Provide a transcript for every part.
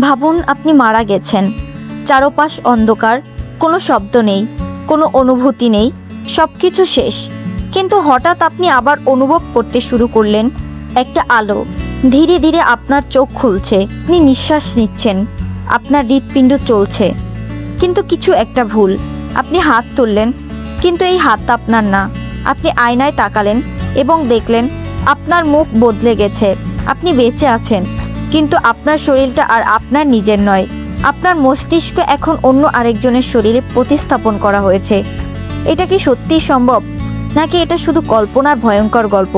ভাবুন আপনি মারা গেছেন, চারপাশ অন্ধকার, কোনো শব্দ নেই, কোনো অনুভূতি নেই, সব কিছু শেষ। কিন্তু হঠাৎ আপনি আবার অনুভব করতে শুরু করলেন একটা আলো। ধীরে ধীরে আপনার চোখ খুলছে, আপনি নিঃশ্বাস নিচ্ছেন, আপনার হৃৎপিণ্ড চলছে। কিন্তু কিছু একটা ভুল। আপনি হাত তুললেন, কিন্তু এই হাতটা আপনার না। আপনি আয়নায় তাকালেন এবং দেখলেন আপনার মুখ বদলে গেছে। আপনি বেঁচে আছেন, কিন্তু আপনার শরীরটা আর আপনার নিজের নয়। আপনার মস্তিষ্ক এখন অন্য আরেকজনের শরীরে প্রতিস্থাপন করা হয়েছে। এটা কি সত্যিই সম্ভব, নাকি এটা শুধু কল্পনার ভয়ঙ্কর গল্প?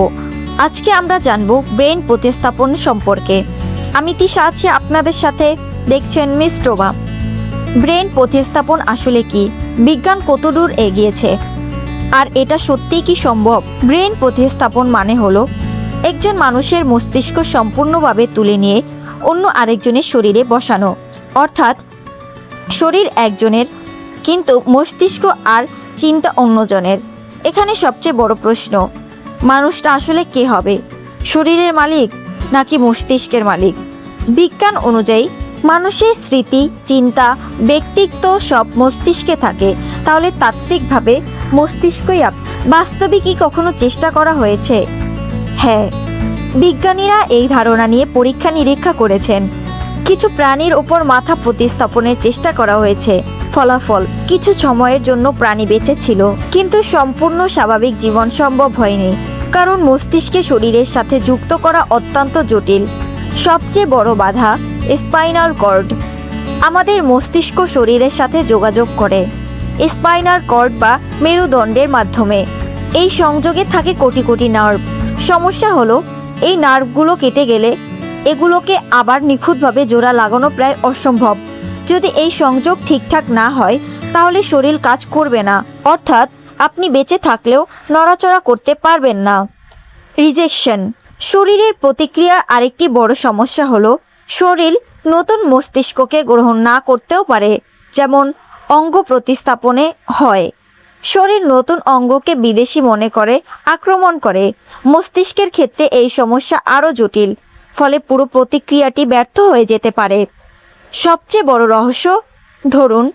আজকে আমরা জানবো ব্রেন প্রতিস্থাপন সম্পর্কে। আমি তিশা আছি আপনাদের সাথে, দেখছেন মিস্ট্রোভা। ব্রেন প্রতিস্থাপন আসলে কি, বিজ্ঞান কতদূর এগিয়েছে, আর এটা সত্যিই কি সম্ভব? ব্রেন প্রতিস্থাপন মানে হলো একজন মানুষের মস্তিষ্ক সম্পূর্ণভাবে তুলে নিয়ে অন্য আরেকজনের শরীরে বসানো। অর্থাৎ শরীর একজনের, কিন্তু মস্তিষ্ক আর চিন্তা অন্যজনের। এখানে সবচেয়ে বড় প্রশ্ন, মানুষটা আসলে কে হবে? শরীরের মালিক নাকি মস্তিষ্কের মালিক? বিজ্ঞান অনুযায়ী মানুষের স্মৃতি, চিন্তা, ব্যক্তিত্ব সব মস্তিষ্কে থাকে। তাহলে তাত্ত্বিকভাবে মস্তিষ্কই বাস্তবে কি কখনো চেষ্টা করা হয়েছে? হ্যাঁ, বিজ্ঞানীরা এই ধারণা নিয়ে পরীক্ষা নিরীক্ষা করেছেন। কিছু প্রাণীর ওপর মাথা প্রতিস্থাপনের চেষ্টা করা হয়েছে। ফলাফল, কিছু সময়ের জন্য প্রাণী বেঁচে ছিল, কিন্তু সম্পূর্ণ স্বাভাবিক জীবন সম্ভব হয়নি, কারণ মস্তিষ্কে শরীরের সাথে যুক্ত করা অত্যন্ত জটিল। সবচেয়ে বড় বাধা স্পাইনাল কর্ড। আমাদের মস্তিষ্ক শরীরের সাথে যোগাযোগ করে স্পাইনাল কর্ড বা মেরুদণ্ডের মাধ্যমে। এই সংযোগে থাকে কোটি কোটি নার্ভ। সমস্যা হলো, এই নার্ভগুলো কেটে গেলে এগুলোকে আবার নিখুঁতভাবে জোড়া লাগানো প্রায় অসম্ভব। যদি এই সংযোগ ঠিকঠাক না হয়, তাহলে শরীর কাজ করবে না, অর্থাৎ আপনি বেঁচে থাকলেও নড়াচড়া করতে পারবেন না। রিজেকশন। শরীরের প্রতিক্রিয়ার আরেকটি বড় সমস্যা হলো, শরীর নতুন মস্তিষ্ককে গ্রহণ না করতেও পারে, যেমন অঙ্গ প্রতিস্থাপনে হয়। শরীর নতুন অঙ্গকে বিদেশি মনে করে আক্রমণ করে। মস্তিষ্কের ক্ষেত্রে এই সমস্যা আরও জটিল, ফলে পুরো প্রতিক্রিয়াটি ব্যর্থ হয়ে যেতে পারে। সবচেয়ে বড় রহস্য, ধরুন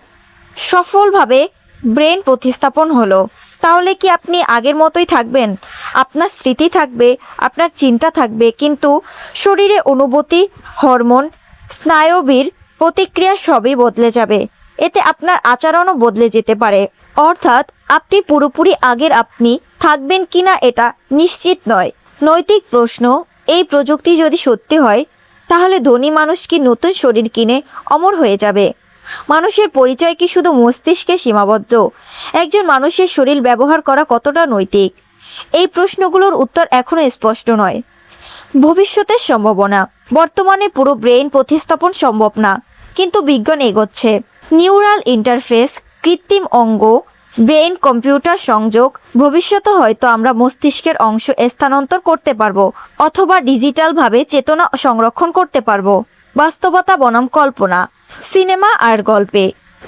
সফলভাবে ব্রেন প্রতিস্থাপন হলো, তাহলে কি আপনি আগের মতোই থাকবেন? আপনার স্মৃতি থাকবে, আপনার চিন্তা থাকবে, কিন্তু শরীরে অনুভূতি, হরমোন, স্নায়বিক প্রতিক্রিয়া সবই বদলে যাবে। এতে আপনার আচরণও বদলে যেতে পারে। অর্থাৎ আপনি পুরোপুরি আগের আপনি থাকবেন কিনা এটা নিশ্চিত নয়। নৈতিক প্রশ্ন, এই প্রযুক্তি যদি সত্যি হয়, তাহলে ধনী মানুষ কি নতুন শরীর কিনে অমর হয়ে যাবে? মানুষের পরিচয় কি শুধু মস্তিষ্কে সীমাবদ্ধ? একজন মানুষের শরীর ব্যবহার করা কতটা নৈতিক? এই প্রশ্নগুলোর উত্তর এখনও স্পষ্ট নয়। ভবিষ্যতের সম্ভাবনা। বর্তমানে পুরো ব্রেন প্রতিস্থাপন সম্ভব না, কিন্তু বিজ্ঞান এগোচ্ছে। নিউরাল ইন্টারফেস, কৃত্রিম অঙ্গ, ব্রেন কম্পিউটার সংযোগ। ভবিষ্যতে হয়তো আমরা মস্তিষ্কের অংশ স্থানান্তর করতে পারবো, অথবা ডিজিটালভাবে চেতনা সংরক্ষণ করতে পারবো। বাস্তবতা বনাম কল্পনা। সিনেমা আর গল্পে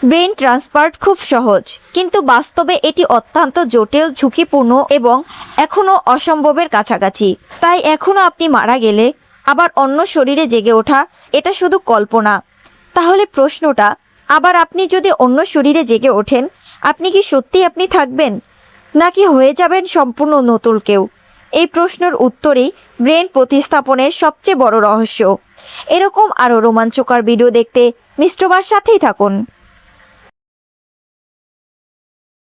ব্রেন ট্রান্সফার খুব সহজ, কিন্তু বাস্তবে এটি অত্যন্ত জটিল, ঝুঁকিপূর্ণ এবং এখনও অসম্ভবের কাছাকাছি। তাই এখনও আপনি মারা গেলে আবার অন্য শরীরে জেগে ওঠা, এটা শুধু কল্পনা। তাহলে প্রশ্নটা, আবার আপনি যদি অন্য শরীরে জেগে ওঠেন, আপনি কি সত্যি আপনি থাকবেন, নাকি হয়ে যাবেন সম্পূর্ণ নতুন কেউ? এই প্রশ্নের উত্তরেই ব্রেন প্রতিস্থাপনের সবচেয়ে বড় রহস্য। এরকম আরও রোমাঞ্চকর ভিডিও দেখতে মিস্ট্রোভার সাথেই থাকুন।